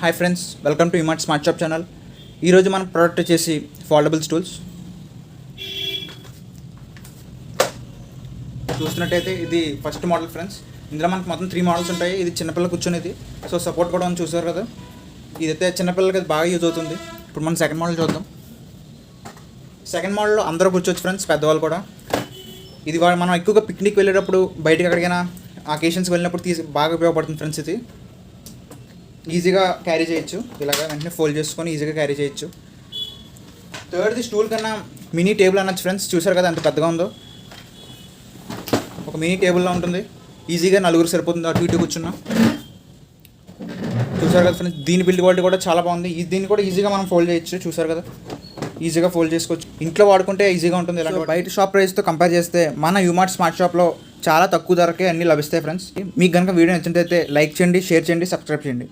Hi friends, welcome to iMart smart shop channel. ఈరోజు మన product వచ్చేసి ఫోల్డబుల్ స్టూల్స్. చూసినట్టయితే ఇది ఫస్ట్ మోడల్ ఫ్రెండ్స్. ఇందులో మనకు మొత్తం 3 మోడల్స్ ఉంటాయి. ఇది చిన్నపిల్లలు కూర్చునేది, సో సపోర్ట్ కూడా ఉంది, చూసారు కదా. ఇదైతే చిన్నపిల్లలకి అది బాగా యూజ్ అవుతుంది. ఇప్పుడు మనం సెకండ్ మోడల్ చూద్దాం. సెకండ్ మోడల్లో అందరూ కూర్చోవచ్చు ఫ్రెండ్స్, పెద్దవాళ్ళు కూడా. ఇది మనం ఎక్కువగా పిక్నిక్ వెళ్ళేటప్పుడు, బయటకు ఎక్కడికైనా అకేషన్స్కి వెళ్ళినప్పుడు బాగా ఉపయోగపడుతుంది ఫ్రెండ్స్. ఇది ఈజీగా క్యారీ చేయొచ్చు, ఇలాగ వెంటనే ఫోల్డ్ చేసుకొని ఈజీగా క్యారీ చేయొచ్చు. థర్డ్ది స్టూల్ కన్నా మినీ టేబుల్ అనొచ్చు ఫ్రెండ్స్. చూసారు కదా ఎంత పెద్దగా ఉందో. ఒక మినీ టేబుల్లో ఉంటుంది, ఈజీగా 4 సరిపోతుంది అటు ఇటు కూర్చున్నా. చూసారు కదా ఫ్రెండ్స్, దీని బిల్డ్ క్వాలిటీ కూడా చాలా బాగుంది. దీన్ని కూడా ఈజీగా మనం ఫోల్డ్ చేయొచ్చు. చూసారు కదా, ఈజీగా ఫోల్డ్ చేసుకోవచ్చు. ఇంట్లో వాడుకుంటే ఈజీగా ఉంటుంది. ఇలా బయట షాప్ ప్రైస్తో కంపేర్ చేస్తే మన యూమార్ట్ స్మార్ట్ షాప్లో చాలా తక్కువ ధరకే అన్నీ లభిస్తాయి ఫ్రెండ్స్. మీకు కనుక వీడియో నచ్చినట్లయితే లైక్ చేయండి, షేర్ చేయండి, సబ్స్క్రైబ్ చేయండి.